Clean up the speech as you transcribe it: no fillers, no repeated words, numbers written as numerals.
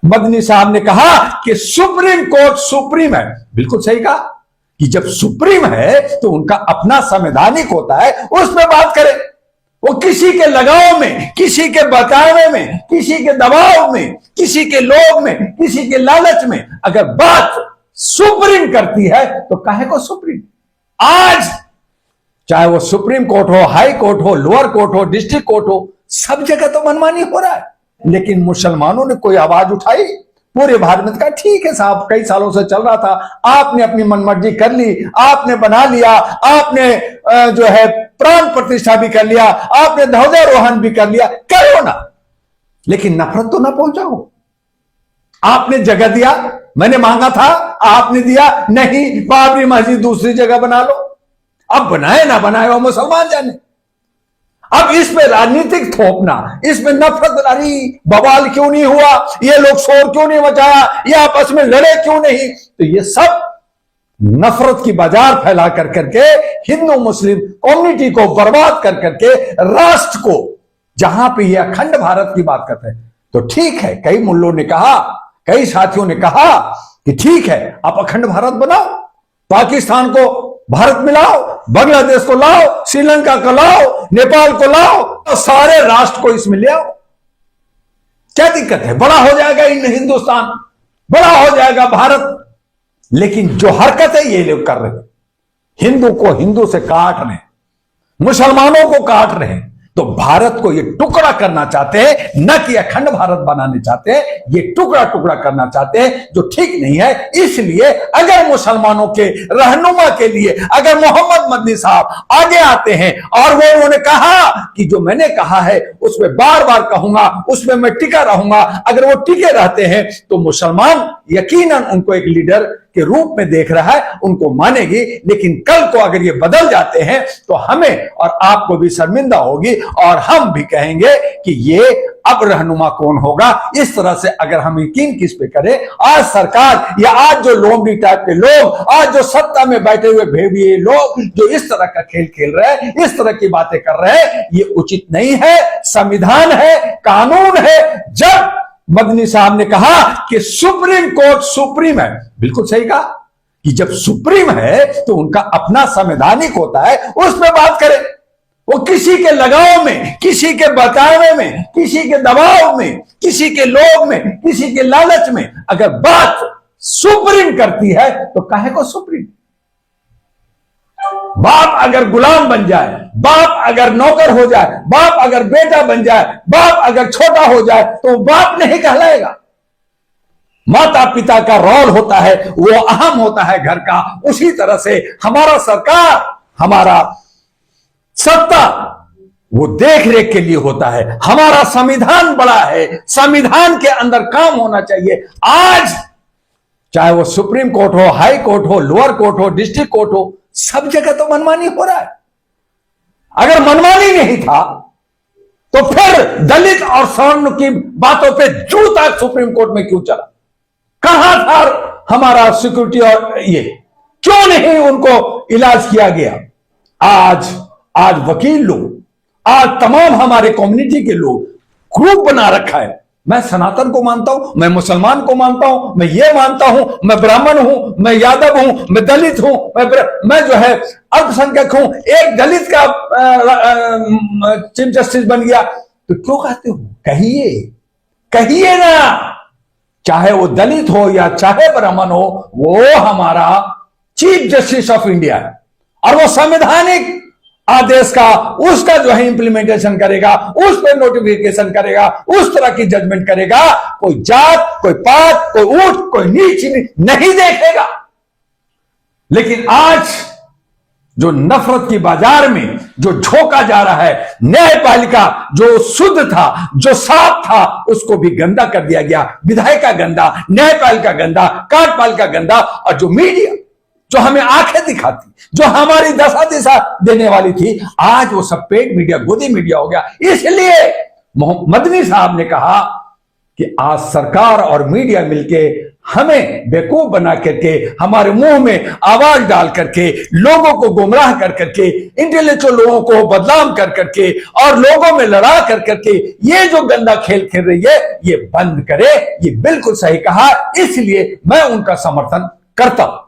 मदनी साहब ने कहा कि सुप्रीम कोर्ट सुप्रीम है। बिल्कुल सही कहा कि जब सुप्रीम है तो उनका अपना संवैधानिक होता है, उसमें बात करें। वो किसी के लगाव में, किसी के बतावे में, किसी के दबाव में, किसी के लोभ में, किसी के लालच में अगर बात सुप्रीम करती है तो काहे को सुप्रीम। आज चाहे वो सुप्रीम कोर्ट हो, हाई कोर्ट हो, लोअर कोर्ट हो, डिस्ट्रिक्ट कोर्ट हो, सब जगह तो मनमानी हो रहा है। लेकिन मुसलमानों ने कोई आवाज उठाई? पूरे भारत में कहा ठीक है साहब, कई सालों से चल रहा था, आपने अपनी मनमर्जी कर ली, आपने बना लिया, आपने जो है प्राण प्रतिष्ठा भी कर लिया, आपने ध्वजारोहण भी कर लिया, करो ना, लेकिन नफरत तो ना पहुंचाओ। आपने जगह दिया, मैंने मांगा था, आपने दिया नहीं, बाबरी मस्जिद दूसरी जगह बना लो। अब बनाए ना बनाए वो मुसलमान जाने। अब इसमें राजनीतिक थोपना, इसमें नफरत, अरे बवाल क्यों नहीं हुआ, ये लोग शोर क्यों नहीं मचाया, ये आपस में लड़े क्यों नहीं, तो ये सब नफरत की बाजार फैला कर करके हिंदू मुस्लिम कम्युनिटी को बर्बाद कर करके राष्ट्र को, जहां पे ये अखंड भारत की बात करते हैं तो ठीक है, कई मुल्लों ने कहा, कई साथियों ने कहा कि ठीक है आप अखंड भारत बनाओ, पाकिस्तान को भारत में लाओ, बांग्लादेश को लाओ, श्रीलंका को लाओ, नेपाल को लाओ, तो सारे राष्ट्र को इसमें ले आओ, क्या दिक्कत है, बड़ा हो जाएगा हिंदुस्तान, बड़ा हो जाएगा भारत। लेकिन जो हरकत है ये लोग कर रहे हैं, हिंदू को हिंदू से काट रहे हैं, मुसलमानों को काट रहे हैं, तो भारत को ये टुकड़ा करना चाहते हैं, न कि अखंड भारत बनाने चाहते हैं, ये टुकड़ा टुकड़ा करना चाहते हैं, जो ठीक नहीं है। इसलिए अगर मुसलमानों के रहनुमा के लिए अगर मोहम्मद मदनी साहब आगे आते हैं और वो उन्होंने कहा कि जो मैंने कहा है उसमें बार बार कहूंगा, उसमें मैं टिका रहूंगा, अगर वो टिके रहते हैं तो मुसलमान यकीनन उनको एक लीडर के रूप में देख रहा है, उनको मानेगी। लेकिन कल को अगर ये बदल जाते हैं तो हमें और आपको भी शर्मिंदा होगी और हम भी कहेंगे कि ये अब रहनुमा कौन होगा। इस तरह से अगर हम यकीन किस पे करें, आज सरकार या आज जो लोमड़ी टाइप के लोग, आज जो सत्ता में बैठे हुए भेड़िए लोग जो इस तरह का खेल खेल रहे हैं, इस तरह की बातें कर रहे हैं, ये उचित नहीं है। संविधान है, कानून है। जब मदनी साहब ने कहा कि सुप्रीम कोर्ट सुप्रीम है, बिल्कुल सही कहा कि जब सुप्रीम है तो उनका अपना संवैधानिक होता है, उसमें बात करें। वो किसी के लगाव में, किसी के बतावे में, किसी के दबाव में, किसी के लोभ में, किसी के लालच में अगर बात सुप्रीम करती है तो काहे को सुप्रीम। बाप अगर गुलाम बन जाए, बाप अगर नौकर हो जाए, बाप अगर बेटा बन जाए, बाप अगर छोटा हो जाए तो बाप नहीं कहलाएगा। माता पिता का रोल होता है, वो अहम होता है घर का। उसी तरह से हमारा सरकार, हमारा सत्ता वो देख रेख के लिए होता है। हमारा संविधान बड़ा है, संविधान के अंदर काम होना चाहिए। आज चाहे वो सुप्रीम कोर्ट हो, हाई कोर्ट हो, लोअर कोर्ट हो, डिस्ट्रिक्ट कोर्ट हो, सब जगह तो मनमानी हो रहा है। अगर मनमानी नहीं था तो फिर दलित और सवर्ण की बातों पे जूता सुप्रीम कोर्ट में क्यों चला? कहां था हमारा सिक्योरिटी और ये क्यों नहीं उनको इलाज किया गया? आज वकील लोग, आज तमाम हमारे कम्युनिटी के लोग ग्रुप बना रखा है। मैं सनातन को मानता हूं, मैं मुसलमान को मानता हूं, मैं ये मानता हूं, मैं ब्राह्मण हूं, मैं यादव हूं, मैं दलित हूं, मैं जो है अल्पसंख्यक हूं। एक दलित का चीफ जस्टिस बन गया तो क्यों कहते हो? कहिए ना, चाहे वो दलित हो या चाहे ब्राह्मण हो, वो हमारा चीफ जस्टिस ऑफ इंडिया है और वो संवैधानिक आदेश का, उसका जो है इंप्लीमेंटेशन करेगा, उस पर नोटिफिकेशन करेगा, उस तरह की जजमेंट करेगा। कोई जात, कोई पात, कोई ऊंच, कोई नीच नहीं देखेगा। लेकिन आज जो नफरत की बाजार में जो झोंका जा रहा है, न्यायपालिका जो शुद्ध था, जो साफ था, उसको भी गंदा कर दिया गया। विधायिका गंदा, न्यायपालिका गंदा, कार्यपालिका गंदा, और जो मीडिया जो हमें आंखें दिखाती, जो हमारी दशा दिशा देने वाली थी, आज वो सब पेड मीडिया, गोदी मीडिया हो गया। इसलिए मदनी साहब ने कहा कि आज सरकार और मीडिया मिलके हमें बेवकूफ बना करके, हमारे मुंह में आवाज डाल करके, लोगों को गुमराह कर करके, इंटेलेक्चुअल लोगों को बदनाम कर करके और लोगों में लड़ा कर करके ये जो गंदा खेल खेल रही है, ये बंद करे। ये बिल्कुल सही कहा, इसलिए मैं उनका समर्थन करता हूं।